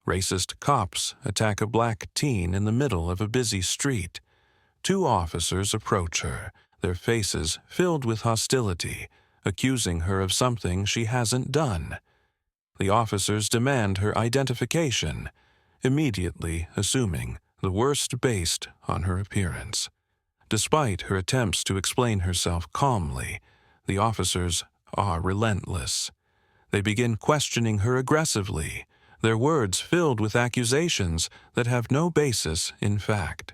Racist cops attack a black teen in the middle of a busy street. 2 officers approach her, their faces filled with hostility, accusing her of something she hasn't done. The officers demand her identification, immediately assuming the worst based on her appearance. Despite her attempts to explain herself calmly, the officers are relentless. They begin questioning her aggressively, their words filled with accusations that have no basis in fact.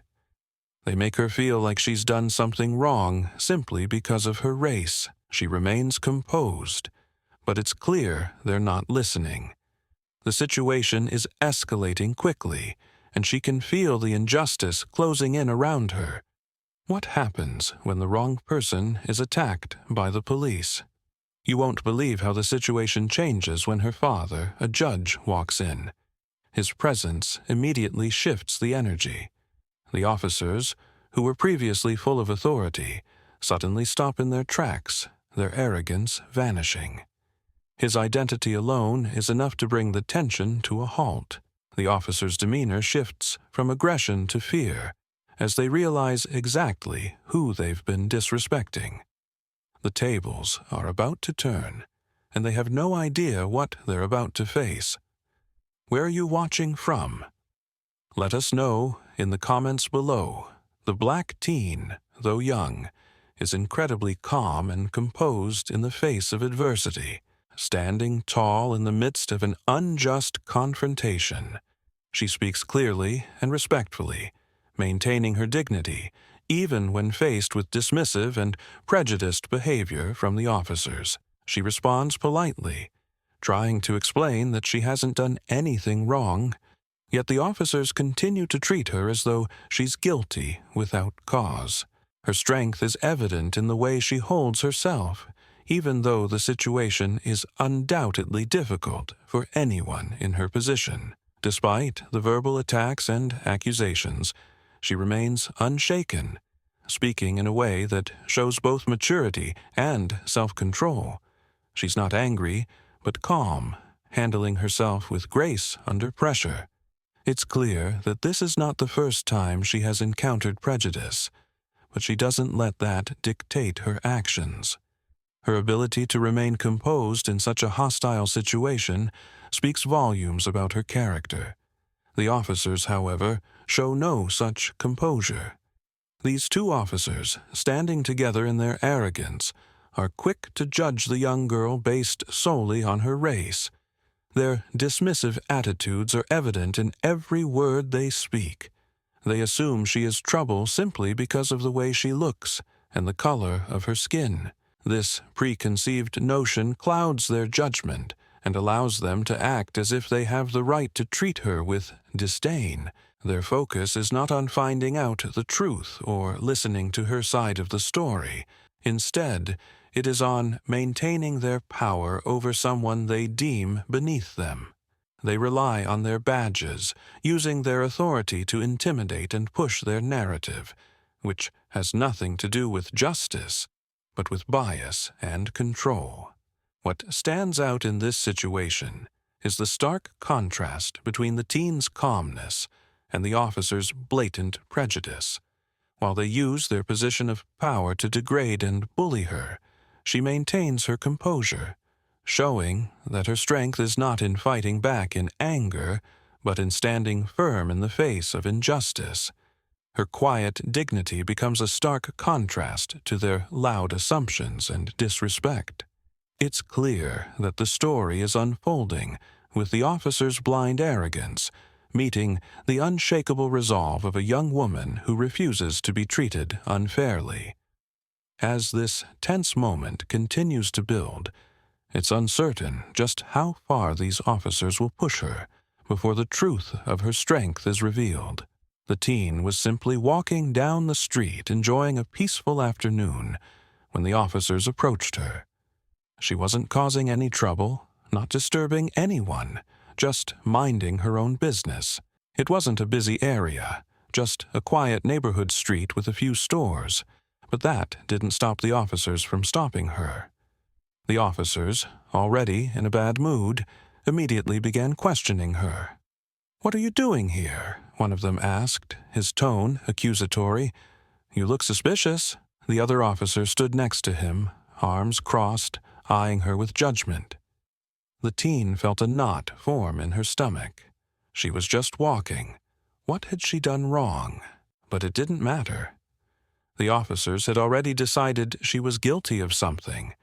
They make her feel like she's done something wrong simply because of her race. She remains composed, but it's clear they're not listening. The situation is escalating quickly, and she can feel the injustice closing in around her. What happens when the wrong person is attacked by the police? You won't believe how the situation changes when her father, a judge, walks in. His presence immediately shifts the energy. The officers, who were previously full of authority, suddenly stop in their tracks, their arrogance vanishing. His identity alone is enough to bring the tension to a halt. The officer's demeanor shifts from aggression to fear, as they realize exactly who they've been disrespecting. The tables are about to turn, and they have no idea what they're about to face. Where are you watching from? Let us know in the comments below. The black teen, though young, is incredibly calm and composed in the face of adversity, standing tall in the midst of an unjust confrontation. She speaks clearly and respectfully, maintaining her dignity, even when faced with dismissive and prejudiced behavior from the officers. She responds politely, trying to explain that she hasn't done anything wrong, yet the officers continue to treat her as though she's guilty without cause. Her strength is evident in the way she holds herself, even though the situation is undoubtedly difficult for anyone in her position. Despite the verbal attacks and accusations, she remains unshaken, speaking in a way that shows both maturity and self-control. She's not angry, but calm, handling herself with grace under pressure. It's clear that this is not the first time she has encountered prejudice, but she doesn't let that dictate her actions. Her ability to remain composed in such a hostile situation speaks volumes about her character. The officers, however, show no such composure. These 2 officers, standing together in their arrogance, are quick to judge the young girl based solely on her race. Their dismissive attitudes are evident in every word they speak. They assume she is trouble simply because of the way she looks and the color of her skin. This preconceived notion clouds their judgment and allows them to act as if they have the right to treat her with disdain. Their focus is not on finding out the truth or listening to her side of the story. Instead, it is on maintaining their power over someone they deem beneath them. They rely on their badges, using their authority to intimidate and push their narrative, which has nothing to do with justice, but with bias and control. What stands out in this situation is the stark contrast between the teen's calmness and the officer's blatant prejudice. While they use their position of power to degrade and bully her, she maintains her composure, showing that her strength is not in fighting back in anger, but in standing firm in the face of injustice. Her quiet dignity becomes a stark contrast to their loud assumptions and disrespect. It's clear that the story is unfolding, with the officer's blind arrogance meeting the unshakable resolve of a young woman who refuses to be treated unfairly. As this tense moment continues to build, it's uncertain just how far these officers will push her before the truth of her strength is revealed. The teen was simply walking down the street enjoying a peaceful afternoon when the officers approached her. She wasn't causing any trouble, not disturbing anyone, just minding her own business. It wasn't a busy area, just a quiet neighborhood street with a few stores, but that didn't stop the officers from stopping her. The officers, already in a bad mood, immediately began questioning her. "What are you doing here?" one of them asked, his tone accusatory. "You look suspicious." The other officer stood next to him, arms crossed, eyeing her with judgment. The teen felt a knot form in her stomach. She was just walking. What had she done wrong? But it didn't matter. The officers had already decided she was guilty of something.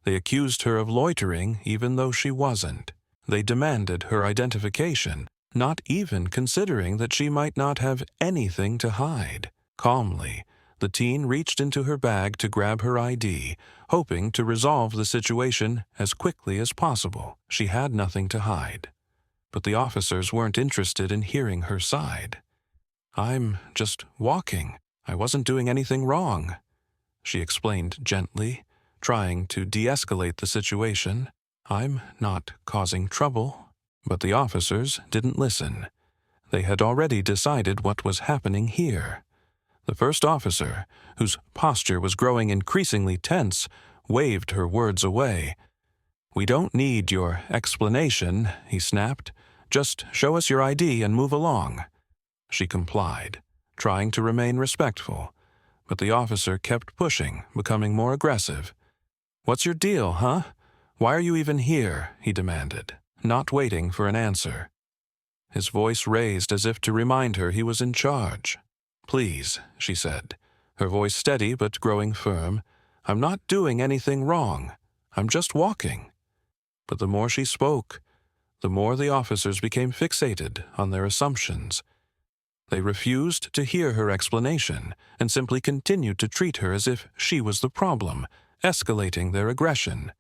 They accused her of loitering even though she wasn't. They demanded her identification, not even considering that she might not have anything to hide. Calmly, the teen reached into her bag to grab her ID, hoping to resolve the situation as quickly as possible. She had nothing to hide. But the officers weren't interested in hearing her side. "I'm just walking. I wasn't doing anything wrong," she explained gently, trying to de-escalate the situation. "I'm not causing trouble." But the officers didn't listen. They had already decided what was happening here. The first officer, whose posture was growing increasingly tense, waved her words away. "We don't need your explanation," he snapped. "Just show us your ID and move along." She complied, trying to remain respectful, but the officer kept pushing, becoming more aggressive. "What's your deal, huh? Why are you even here?" he demanded, not waiting for an answer. His voice raised as if to remind her he was in charge. "Please," she said, her voice steady but growing firm. "I'm not doing anything wrong. I'm just walking." But the more she spoke, the more the officers became fixated on their assumptions. They refused to hear her explanation and simply continued to treat her as if she was the problem, escalating their aggression.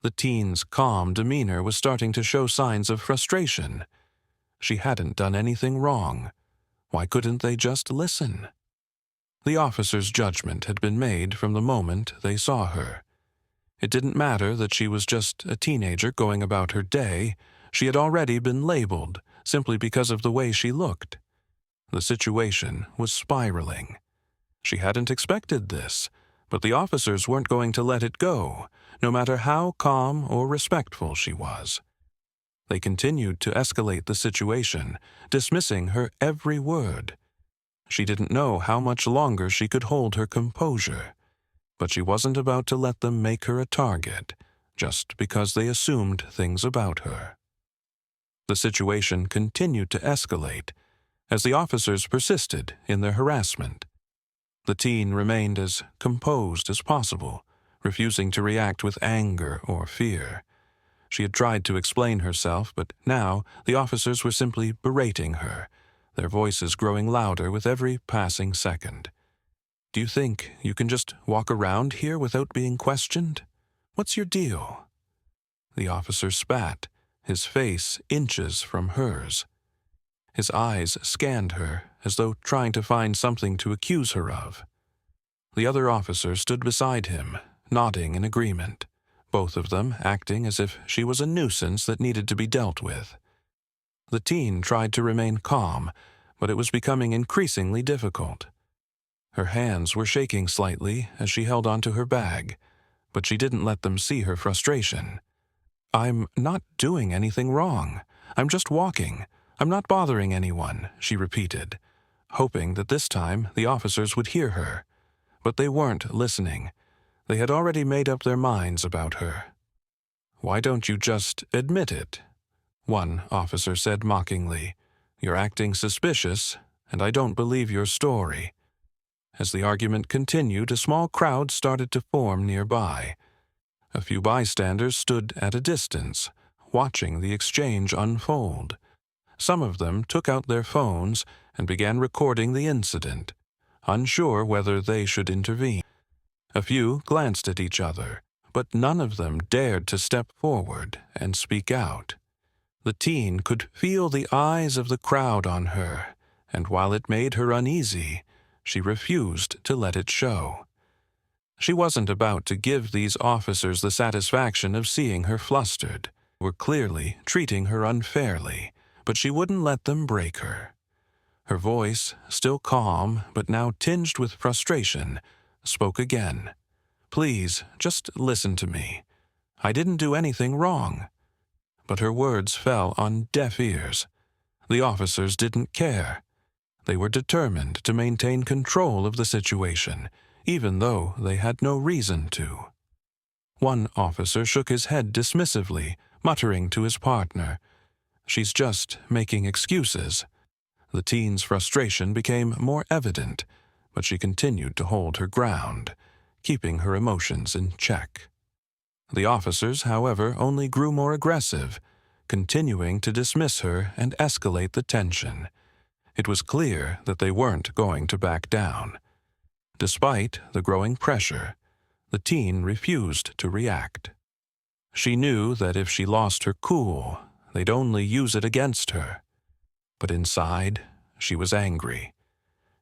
The teen's calm demeanor was starting to show signs of frustration. She hadn't done anything wrong. Why couldn't they just listen? The officers' judgment had been made from the moment they saw her. It didn't matter that she was just a teenager going about her day. She had already been labeled simply because of the way she looked. The situation was spiraling. She hadn't expected this, but the officers weren't going to let it go, no matter how calm or respectful she was. They continued to escalate the situation, dismissing her every word. She didn't know how much longer she could hold her composure, but she wasn't about to let them make her a target, just because they assumed things about her. The situation continued to escalate as the officers persisted in their harassment. The teen remained as composed as possible, refusing to react with anger or fear. She had tried to explain herself, but now the officers were simply berating her, their voices growing louder with every passing second. "Do you think you can just walk around here without being questioned? What's your deal?" The officer spat, his face inches from hers. His eyes scanned her as though trying to find something to accuse her of. The other officer stood beside him, nodding in agreement, both of them acting as if she was a nuisance that needed to be dealt with. The teen tried to remain calm, but it was becoming increasingly difficult. Her hands were shaking slightly as she held onto her bag, but she didn't let them see her frustration. "I'm not doing anything wrong. I'm just walking. I'm not bothering anyone," she repeated, hoping that this time the officers would hear her. But they weren't listening. They had already made up their minds about her. "Why don't you just admit it?" one officer said mockingly. "You're acting suspicious, and I don't believe your story." As the argument continued, a small crowd started to form nearby. A few bystanders stood at a distance, watching the exchange unfold. Some of them took out their phones and began recording the incident, unsure whether they should intervene. A few glanced at each other, but none of them dared to step forward and speak out. The teen could feel the eyes of the crowd on her, and while it made her uneasy, she refused to let it show. She wasn't about to give these officers the satisfaction of seeing her flustered. They were clearly treating her unfairly, but she wouldn't let them break her. Her voice, still calm but now tinged with frustration, spoke again. "Please, just listen to me. I didn't do anything wrong." But her words fell on deaf ears. The officers didn't care. They were determined to maintain control of the situation, even though they had no reason to. One officer shook his head dismissively, muttering to his partner, "She's just making excuses." The teen's frustration became more evident, but she continued to hold her ground, keeping her emotions in check. The officers, however, only grew more aggressive, continuing to dismiss her and escalate the tension. It was clear that they weren't going to back down. Despite the growing pressure, the teen refused to react. She knew that if she lost her cool, they'd only use it against her. But inside, she was angry.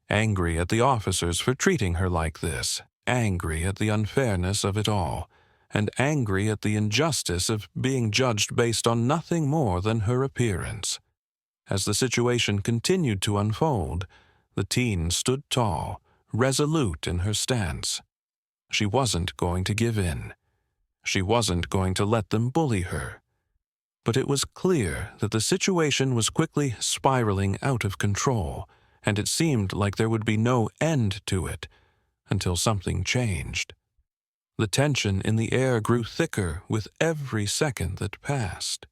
Angry at the officers for treating her like this, angry at the unfairness of it all, and angry at the injustice of being judged based on nothing more than her appearance. As the situation continued to unfold, the teen stood tall, resolute in her stance. She wasn't going to give in. She wasn't going to let them bully her. But it was clear that the situation was quickly spiraling out of control, and it seemed like there would be no end to it until something changed. The tension in the air grew thicker with every second that passed.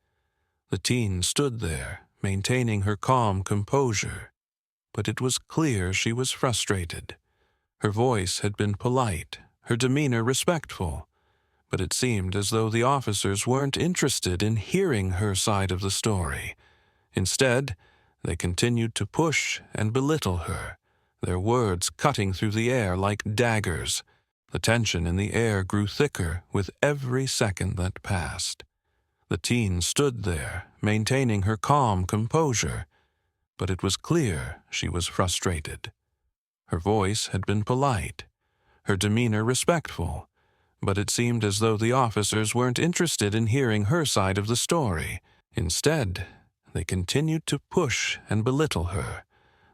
The teen stood there, maintaining her calm composure, but it was clear she was frustrated. Her voice had been polite, her demeanor respectful, but it seemed as though the officers weren't interested in hearing her side of the story. Instead, they continued to push and belittle her, their words cutting through the air like daggers. The tension in the air grew thicker with every second that passed. The teen stood there, maintaining her calm composure, but it was clear she was frustrated. Her voice had been polite, her demeanor respectful, but it seemed as though the officers weren't interested in hearing her side of the story. Instead, they continued to push and belittle her,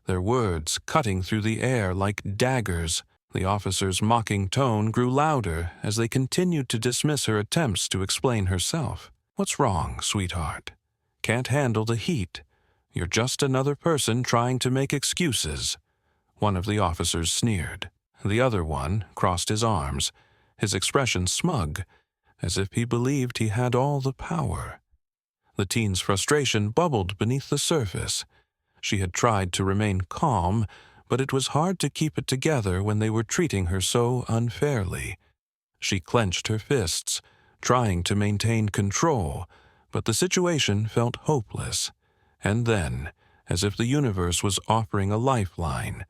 their words cutting through the air like daggers. The officer's mocking tone grew louder as they continued to dismiss her attempts to explain herself. "What's wrong, sweetheart? Can't handle the heat. You're just another person trying to make excuses." One of the officers sneered. The other one crossed his arms, his expression smug, as if he believed he had all the power. The teen's frustration bubbled beneath the surface. She had tried to remain calm, but it was hard to keep it together when they were treating her so unfairly. She clenched her fists, trying to maintain control, but the situation felt hopeless. And then, as if the universe was offering a lifeline,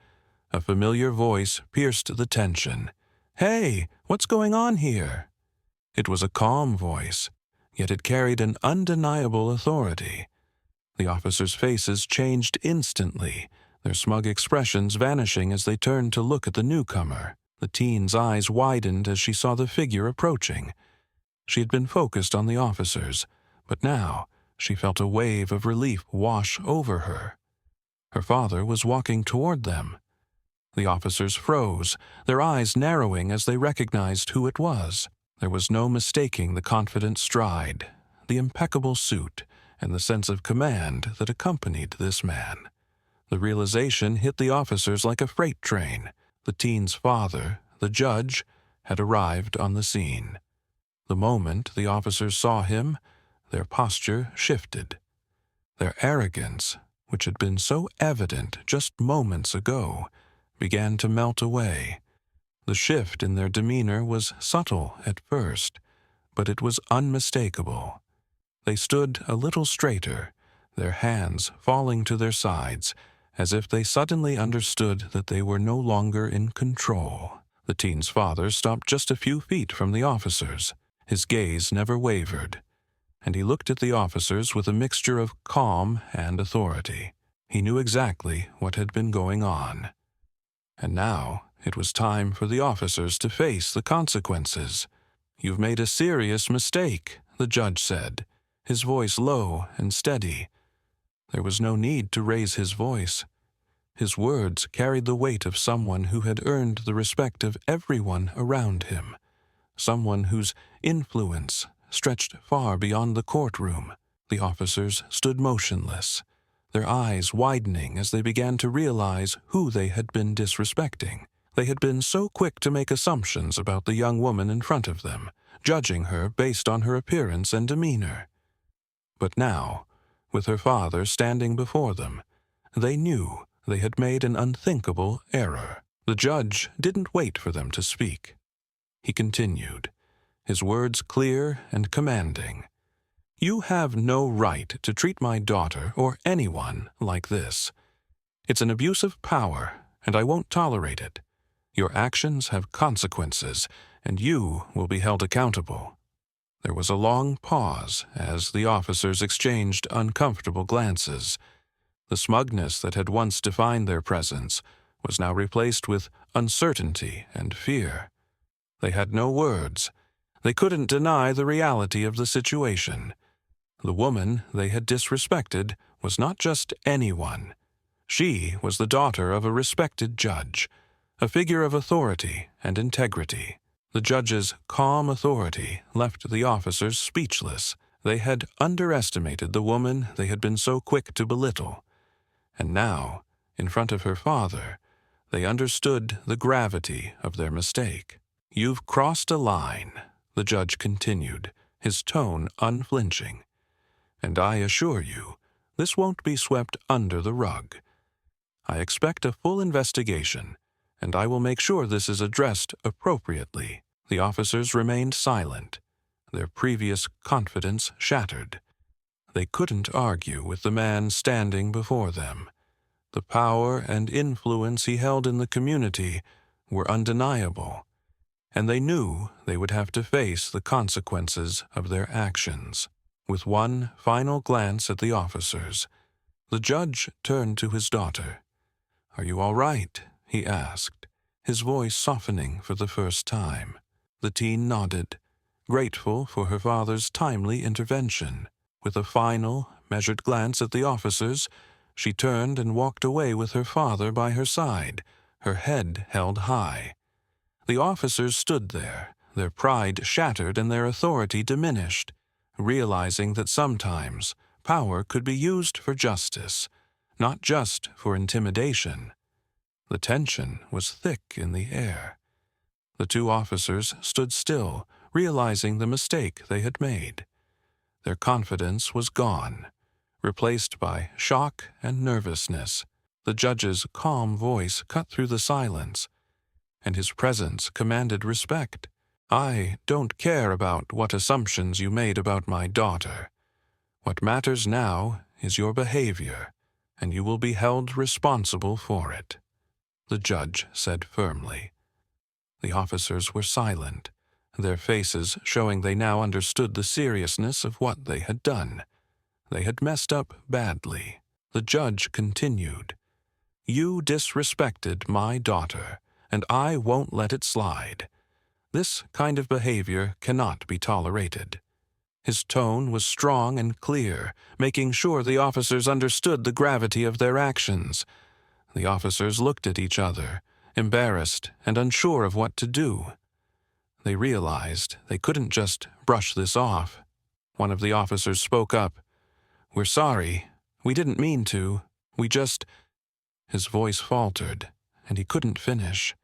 a familiar voice pierced the tension. "Hey, what's going on here?" It was a calm voice, yet it carried an undeniable authority. The officers' faces changed instantly, their smug expressions vanishing as they turned to look at the newcomer. The teen's eyes widened as she saw the figure approaching. She had been focused on the officers, but now she felt a wave of relief wash over her. Her father was walking toward them. The officers froze, their eyes narrowing as they recognized who it was. There was no mistaking the confident stride, the impeccable suit, and the sense of command that accompanied this man. The realization hit the officers like a freight train. The teen's father, the judge, had arrived on the scene. The moment the officers saw him, their posture shifted. Their arrogance, which had been so evident just moments ago, began to melt away. The shift in their demeanor was subtle at first, but it was unmistakable. They stood a little straighter, their hands falling to their sides, as if they suddenly understood that they were no longer in control. The teen's father stopped just a few feet from the officers. His gaze never wavered, and he looked at the officers with a mixture of calm and authority. He knew exactly what had been going on. And now it was time for the officers to face the consequences. "You've made a serious mistake," the judge said, his voice low and steady. There was no need to raise his voice. His words carried the weight of someone who had earned the respect of everyone around him, someone whose influence stretched far beyond the courtroom. The officers stood motionless, their eyes widening as they began to realize who they had been disrespecting. They had been so quick to make assumptions about the young woman in front of them, judging her based on her appearance and demeanor. But now, with her father standing before them, they knew they had made an unthinkable error. The judge didn't wait for them to speak. He continued, his words clear and commanding. "You have no right to treat my daughter or anyone like this. It's an abuse of power, and I won't tolerate it. Your actions have consequences, and you will be held accountable." There was a long pause as the officers exchanged uncomfortable glances. The smugness that had once defined their presence was now replaced with uncertainty and fear. They had no words. They couldn't deny the reality of the situation. The woman they had disrespected was not just anyone. She was the daughter of a respected judge, a figure of authority and integrity. The judge's calm authority left the officers speechless. They had underestimated the woman they had been so quick to belittle. And now, in front of her father, they understood the gravity of their mistake. "You've crossed a line," the judge continued, his tone unflinching. "And I assure you, this won't be swept under the rug. I expect a full investigation, and I will make sure this is addressed appropriately." The officers remained silent, their previous confidence shattered. They couldn't argue with the man standing before them. The power and influence he held in the community were undeniable, and they knew they would have to face the consequences of their actions. With one final glance at the officers, the judge turned to his daughter. "Are you all right?" he asked, his voice softening for the first time. The teen nodded, grateful for her father's timely intervention. With a final, measured glance at the officers, she turned and walked away with her father by her side, her head held high. The officers stood there, their pride shattered and their authority diminished, realizing that sometimes power could be used for justice, not just for intimidation. The tension was thick in the air. The two officers stood still, realizing the mistake they had made. Their confidence was gone, replaced by shock and nervousness. The judge's calm voice cut through the silence, and his presence commanded respect. "I don't care about what assumptions you made about my daughter. What matters now is your behavior, and you will be held responsible for it," the judge said firmly. The officers were silent, their faces showing they now understood the seriousness of what they had done. They had messed up badly. The judge continued, "You disrespected my daughter, and I won't let it slide. This kind of behavior cannot be tolerated." His tone was strong and clear, making sure the officers understood the gravity of their actions. The officers looked at each other, embarrassed and unsure of what to do. They realized they couldn't just brush this off. One of the officers spoke up. "We're sorry. We didn't mean to. We just—" His voice faltered, and he couldn't finish.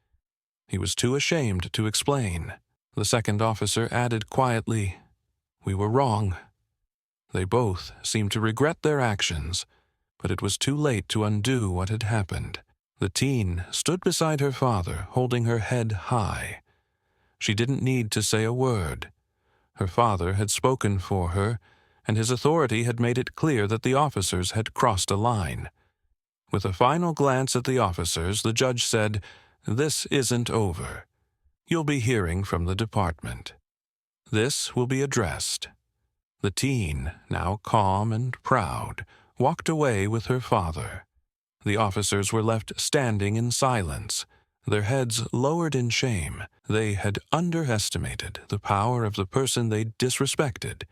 He was too ashamed to explain. The second officer added quietly, "We were wrong." They both seemed to regret their actions, but it was too late to undo what had happened. The teen stood beside her father, holding her head high. She didn't need to say a word. Her father had spoken for her, and his authority had made it clear that the officers had crossed a line. With a final glance at the officers, the judge said, "This isn't over. You'll be hearing from the department. This will be addressed." The teen, now calm and proud, walked away with her father. The officers were left standing in silence, their heads lowered in shame. They had underestimated the power of the person they disrespected,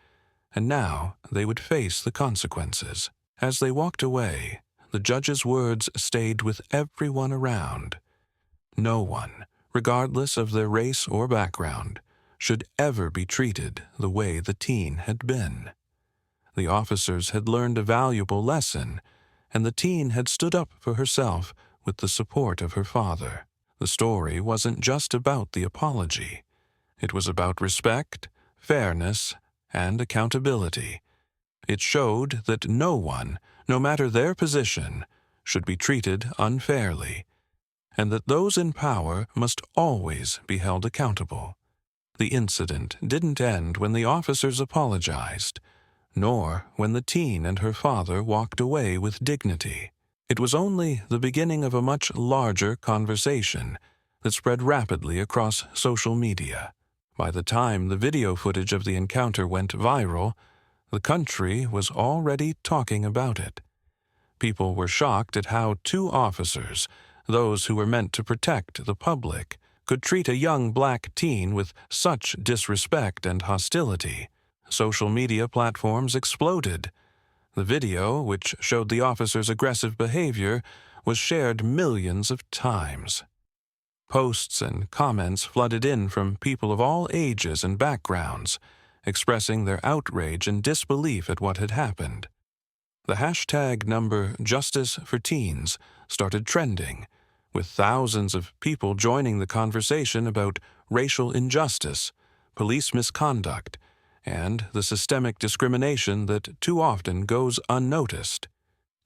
and now they would face the consequences. As they walked away, the judge's words stayed with everyone around. No one, regardless of their race or background, should ever be treated the way the teen had been. The officers had learned a valuable lesson, and the teen had stood up for herself with the support of her father. The story wasn't just about the apology. It was about respect, fairness, and accountability. It showed that no one, no matter their position, should be treated unfairly, and that those in power must always be held accountable. The incident didn't end when the officers apologized, nor when the teen and her father walked away with dignity. It was only the beginning of a much larger conversation that spread rapidly across social media. By the time the video footage of the encounter went viral, the country was already talking about it. People were shocked at how two officers, those who were meant to protect the public, could treat a young black teen with such disrespect and hostility. Social media platforms exploded. The video, which showed the officers' aggressive behavior, was shared millions of times. Posts and comments flooded in from people of all ages and backgrounds, expressing their outrage and disbelief at what had happened. The hashtag number Justice for Teens started trending, with thousands of people joining the conversation about racial injustice, police misconduct, and the systemic discrimination that too often goes unnoticed.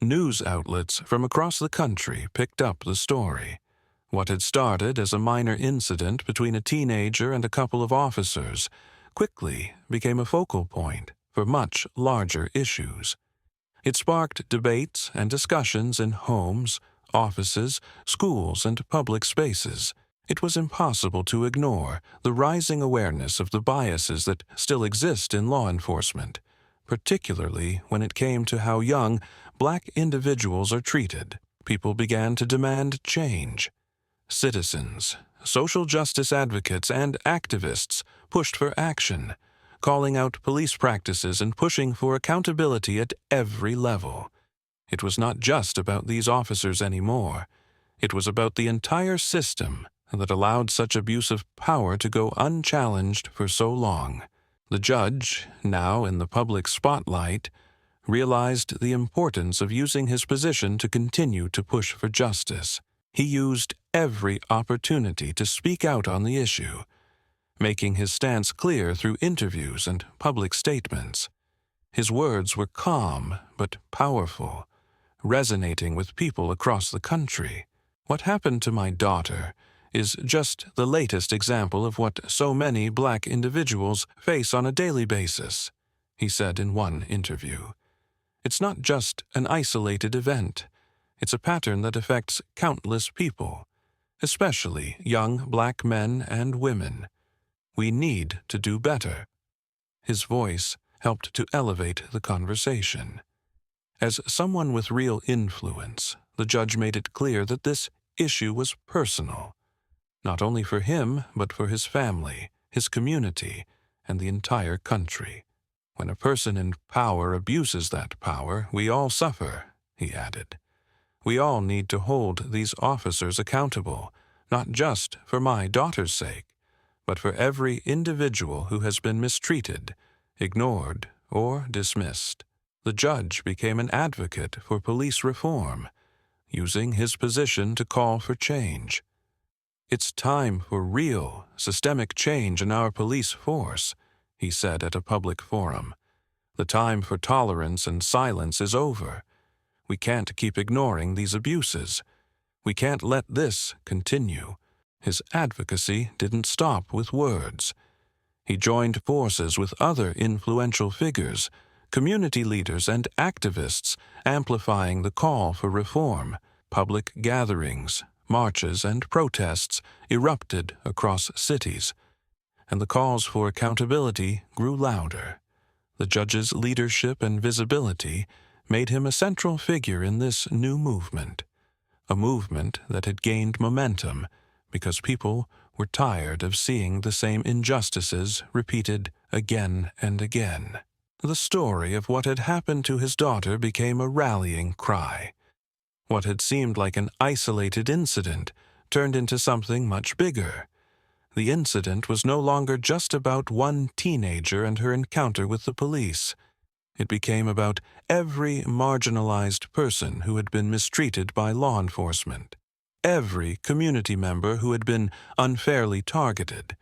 News outlets from across the country picked up the story. What had started as a minor incident between a teenager and a couple of officers quickly became a focal point for much larger issues. It sparked debates and discussions in homes, offices, schools, and public spaces. It was impossible to ignore the rising awareness of the biases that still exist in law enforcement, particularly when it came to how young black individuals are treated. People began to demand change. Citizens, social justice advocates, and activists pushed for action, calling out police practices and pushing for accountability at every level. It was not just about these officers anymore. It was about the entire system that allowed such abuse of power to go unchallenged for so long. The judge, now in the public spotlight, realized the importance of using his position to continue to push for justice. He used every opportunity to speak out on the issue, making his stance clear through interviews and public statements. His words were calm but powerful, resonating with people across the country. "What happened to my daughter is just the latest example of what so many black individuals face on a daily basis," he said in one interview. "It's not just an isolated event. It's a pattern that affects countless people, especially young black men and women. We need to do better." His voice helped to elevate the conversation. As someone with real influence, the judge made it clear that this issue was personal, not only for him, but for his family, his community, and the entire country. "When a person in power abuses that power, we all suffer," he added. "We all need to hold these officers accountable, not just for my daughter's sake, but for every individual who has been mistreated, ignored, or dismissed." The judge became an advocate for police reform, using his position to call for change. "It's time for real, systemic change in our police force," he said at a public forum. "The time for tolerance and silence is over. We can't keep ignoring these abuses. We can't let this continue." His advocacy didn't stop with words. He joined forces with other influential figures, community leaders and activists, amplifying the call for reform. Public gatherings, marches, and protests erupted across cities, and the calls for accountability grew louder. The judge's leadership and visibility made him a central figure in this new movement, a movement that had gained momentum because people were tired of seeing the same injustices repeated again and again. The story of what had happened to his daughter became a rallying cry. What had seemed like an isolated incident turned into something much bigger. The incident was no longer just about one teenager and her encounter with the police. It became about every marginalized person who had been mistreated by law enforcement, every community member who had been unfairly targeted,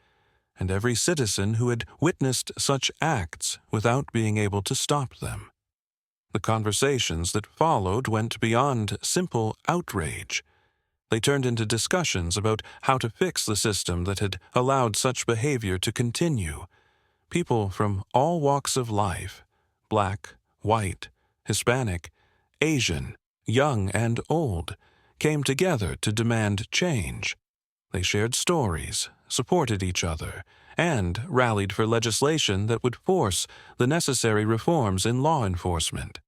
and every citizen who had witnessed such acts without being able to stop them. The conversations that followed went beyond simple outrage. They turned into discussions about how to fix the system that had allowed such behavior to continue. People from all walks of life, black, white, Hispanic, Asian, young and old, came together to demand change. They shared stories, supported each other, and rallied for legislation that would force the necessary reforms in law enforcement.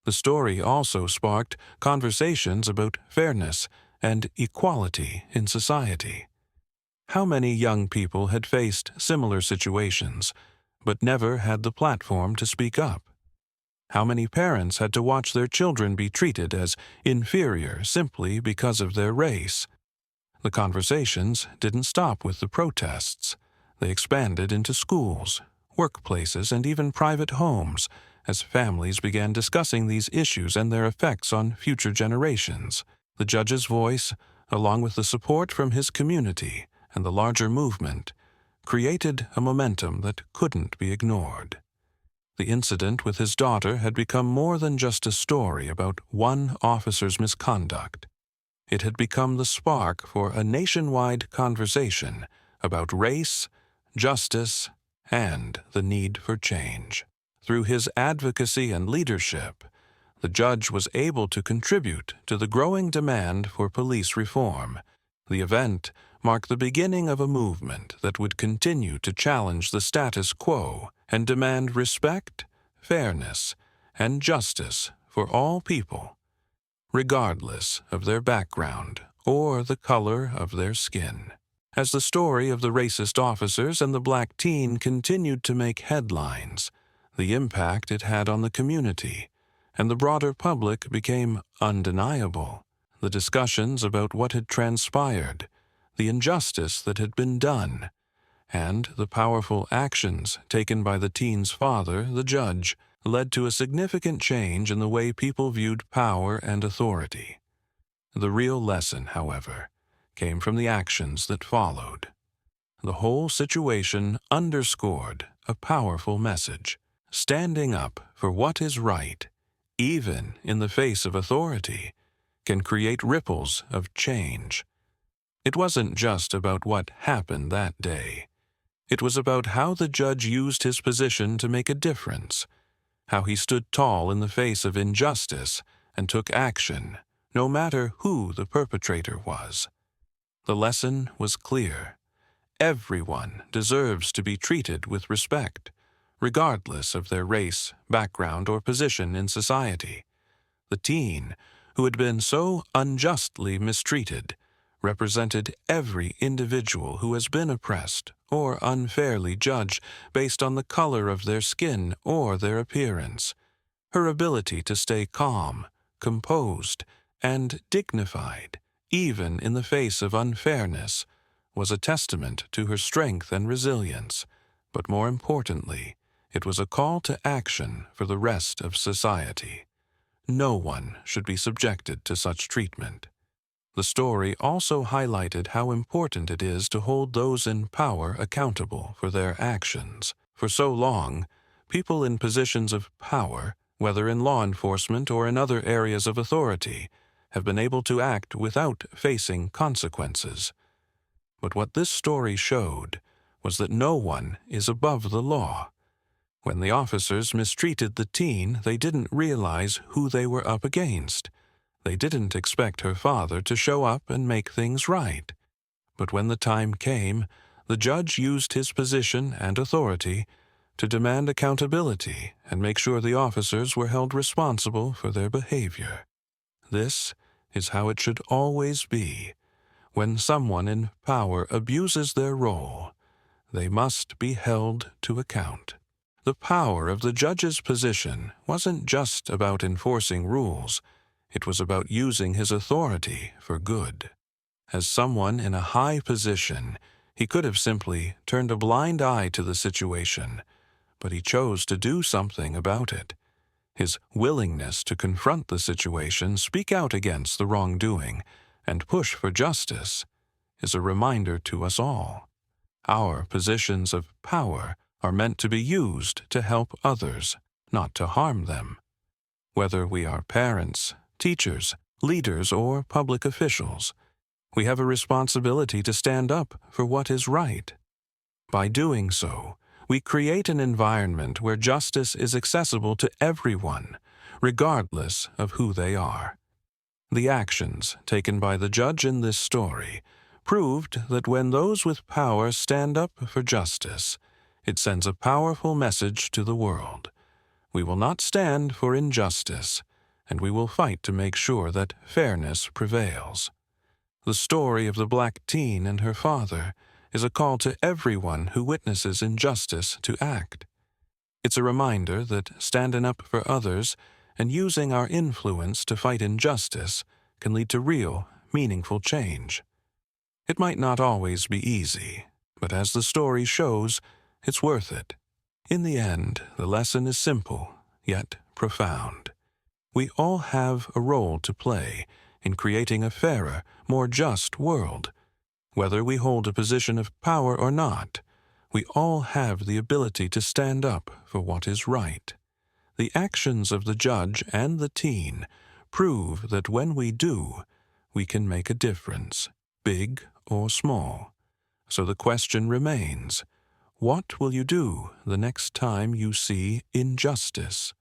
The story also sparked conversations about fairness and equality in society. How many young people had faced similar situations, but never had the platform to speak up? How many parents had to watch their children be treated as inferior simply because of their race? The conversations didn't stop with the protests. They expanded into schools, workplaces, and even private homes as families began discussing these issues and their effects on future generations. The judge's voice, along with the support from his community and the larger movement, created a momentum that couldn't be ignored. The incident with his daughter had become more than just a story about one officer's misconduct. It had become the spark for a nationwide conversation about race, justice, and the need for change. Through his advocacy and leadership, the judge was able to contribute to the growing demand for police reform. The event marked the beginning of a movement that would continue to challenge the status quo and demand respect, fairness, and justice for all people, regardless of their background or the color of their skin. As the story of the racist officers and the black teen continued to make headlines, the impact it had on the community and the broader public became undeniable. The discussions about what had transpired, the injustice that had been done, and the powerful actions taken by the teen's father, the judge, led to a significant change in the way people viewed power and authority. The real lesson, however, came from the actions that followed. The whole situation underscored a powerful message. Standing up for what is right, even in the face of authority, can create ripples of change. It wasn't just about what happened that day. It was about how the judge used his position to make a difference, how he stood tall in the face of injustice and took action, no matter who the perpetrator was. The lesson was clear. Everyone deserves to be treated with respect, regardless of their race, background, or position in society. The teen, who had been so unjustly mistreated, represented every individual who has been oppressed or unfairly judged based on the color of their skin or their appearance. Her ability to stay calm, composed, and dignified, even in the face of unfairness, was a testament to her strength and resilience, but more importantly, it was a call to action for the rest of society. No one should be subjected to such treatment. The story also highlighted how important it is to hold those in power accountable for their actions. For so long, people in positions of power, whether in law enforcement or in other areas of authority, have been able to act without facing consequences. But what this story showed was that no one is above the law. When the officers mistreated the teen, they didn't realize who they were up against. They didn't expect her father to show up and make things right. But when the time came, the judge used his position and authority to demand accountability and make sure the officers were held responsible for their behavior. This is how it should always be. When someone in power abuses their role, they must be held to account. The power of the judge's position wasn't just about enforcing rules. It was about using his authority for good. As someone in a high position, he could have simply turned a blind eye to the situation, but he chose to do something about it. His willingness to confront the situation, speak out against the wrongdoing, and push for justice is a reminder to us all. Our positions of power are meant to be used to help others, not to harm them. Whether we are parents, teachers, leaders, or public officials, we have a responsibility to stand up for what is right. By doing so, we create an environment where justice is accessible to everyone, regardless of who they are. The actions taken by the judge in this story proved that when those with power stand up for justice, it sends a powerful message to the world. We will not stand for injustice, and we will fight to make sure that fairness prevails. The story of the black teen and her father is a call to everyone who witnesses injustice to act. It's a reminder that standing up for others and using our influence to fight injustice can lead to real, meaningful change. It might not always be easy, but as the story shows, it's worth it. In the end, the lesson is simple, yet profound. We all have a role to play in creating a fairer, more just world. Whether we hold a position of power or not, we all have the ability to stand up for what is right. The actions of the judge and the teen prove that when we do, we can make a difference, big or small. So the question remains, what will you do the next time you see injustice?